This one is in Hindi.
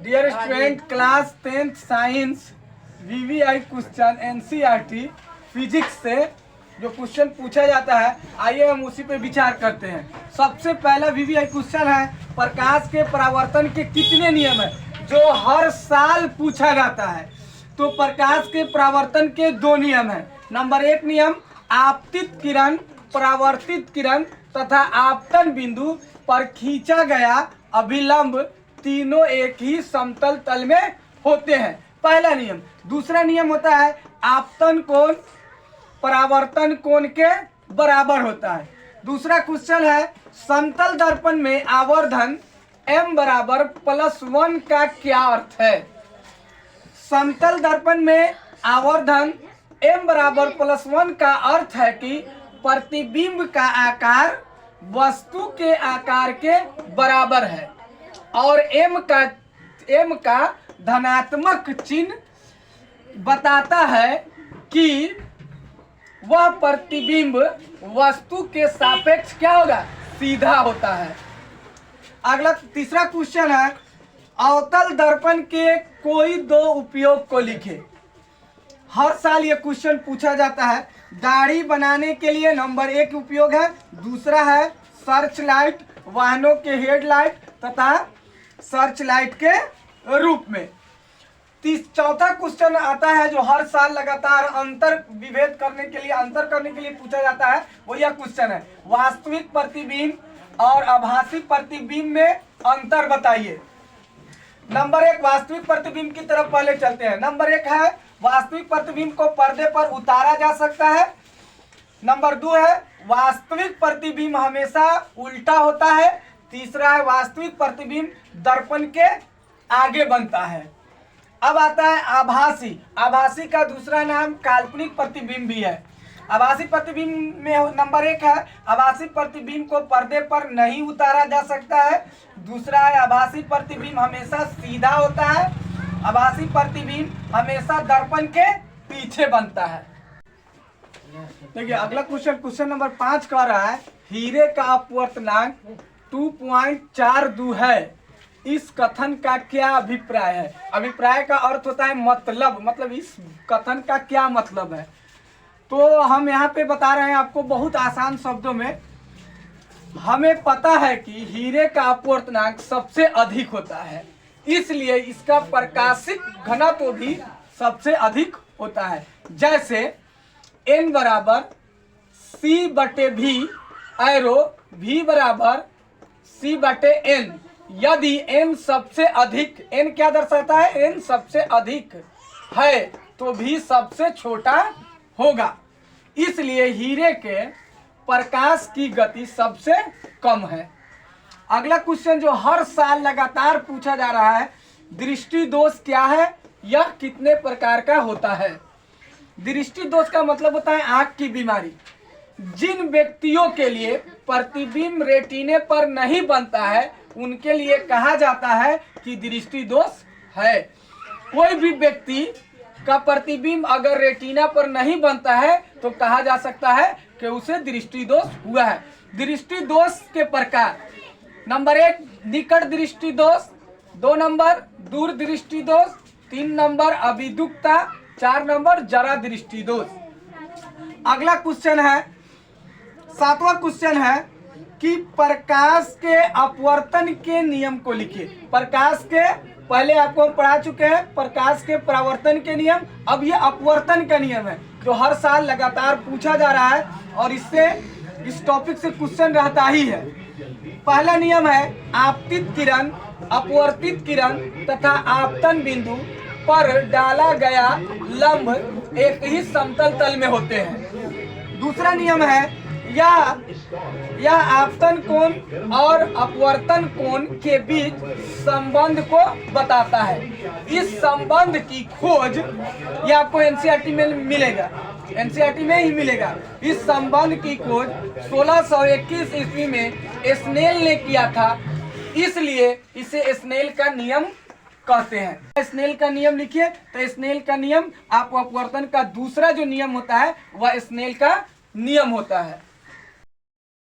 Dear student, class 10th science VVI question NCERT physics से जो क्वेश्चन पूछा जाता है, आइए हम उसी पे विचार करते हैं। सबसे पहला वीवीआई क्वेश्चन है, प्रकाश के परावर्तन के कितने नियम है, जो हर साल पूछा जाता है। तो प्रकाश के परावर्तन के दो नियम है। नंबर 1 नियम, आपतित किरण, परावर्तित किरण तथा आपतन बिंदु पर खींचा गया अभिलंब तीनों एक ही समतल तल में होते हैं, पहला नियम। दूसरा नियम होता है आपतन कोण परावर्तन कोण के बराबर होता है। दूसरा क्वेश्चन है, समतल दर्पण में आवर्धन m बराबर +1 का क्या अर्थ है। समतल दर्पण में आवर्धन m बराबर +1 का अर्थ है कि प्रतिबिंब का आकार वस्तु के आकार के बराबर है और m का धनात्मक चिन्ह बताता है कि वह प्रतिबिंब वस्तु के सापेक्ष क्या होगा, सीधा होता है। अगला तीसरा क्वेश्चन है, अवतल दर्पण के कोई दो उपयोग को लिखे। हर साल ये क्वेश्चन पूछा जाता है। गाड़ी बनाने के लिए नंबर 1 उपयोग है, दूसरा है सर्च लाइट, वाहनों के हेडलाइट तथा सर्च लाइट के रूप में। चौथा क्वेश्चन आता है जो हर साल लगातार अंतर करने के लिए पूछा जाता है, वो यह क्वेश्चन है, वास्तविक प्रतिबिंब और आभासी प्रतिबिंब में अंतर बताइए। नंबर 1 वास्तविक प्रतिबिंब की तरफ पहले चलते हैं। नंबर 1 है, वास्तविक प्रतिबिंब को पर्दे पर उतारा जा सकता है। नंबर 2 है, वास्तविक प्रतिबिंब हमेशा उल्टा होता है। तीसरा है, वास्तविक प्रतिबिंब दर्पण के आगे बनता है। अब आता है आभासी। आभासी का दूसरा नाम काल्पनिक प्रतिबिंब भी है। आभासी प्रतिबिंब में नंबर 1 है, आभासी प्रतिबिंब को पर्दे पर नहीं उतारा जा सकता है। दूसरा है, आभासी प्रतिबिंब हमेशा सीधा होता है। आभासी प्रतिबिंब हमेशा दर्पण के पीछे बनता है। देखिए अगला क्वेश्चन नंबर 5 कह रहा है, हीरे का अपवर्तनांक 2.42 है, इस कथन का क्या अभिप्राय है। अभिप्राय का अर्थ होता है मतलब इस कथन का क्या मतलब है। तो हम यहाँ पे बता रहे हैं आपको बहुत आसान शब्दों में। हमें पता है कि हीरे का अपवर्तनांक सबसे अधिक होता है, इसलिए इसका प्रकाशित घनत्व भी सबसे अधिक होता है। जैसे n बराबर c/v एरो v बराबर c/n। यदि n सबसे अधिक, n क्या दर्शाता है, n सबसे अधिक है तो भी सबसे छोटा होगा, इसलिए हीरे के प्रकाश की गति सबसे कम है। अगला क्वेश्चन जो हर साल लगातार पूछा जा रहा है, दृष्टि दोष क्या है, यह कितने प्रकार का होता है। दृष्टि दोष का मतलब होता है आंख की बीमारी। जिन व्यक्तियों के लिए प्रतिबिंब रेटिने पर नहीं बनता है उनके लिए कहा जाता है कि दृष्टि दोष है। कोई भी व्यक्ति का प्रतिबिंब अगर रेटिना पर नहीं बनता है तो कहा जा सकता है कि उसे दृष्टि दोष हुआ है। दृष्टि दोष के प्रकार, नंबर 1 निकट दृष्टि दोष, 2 नंबर दूर दृष्टि दोष, 3 नंबर अभिदुक्ता, 4 नंबर जरा दृष्टि दोष। अगला क्वेश्चन है, 7वां क्वेश्चन है कि प्रकाश के अपवर्तन के नियम को लिखिए। प्रकाश के पहले आपको हम पढ़ा चुके हैं प्रकाश के परावर्तन के नियम, अब ये अपवर्तन का नियम है जो हर साल लगातार पूछा जा रहा है और इस टॉपिक से क्वेश्चन रहता ही है। पहला नियम है, आपतित किरण, अपवर्तित किरण तथा आपतन बिंदु पर डाला गया लंब एक ही समतल तल में होते हैं। दूसरा नियम है, यह आपतन कोण और अपवर्तन कोण के बीच संबंध को बताता है। इस संबंध की खोज यह आपको एनसीईआरटी में मिलेगा, एनसीईआरटी में ही मिलेगा। इस संबंध की खोज 1621 ईस्वी में स्नेल ने किया था, इसलिए इसे स्नेल का नियम कहते हैं। स्नेल का नियम लिखिए, तो स्नेल का नियम आपको अपवर्तन का दूसरा जो नियम होता है वह स्नेल का नियम होता है।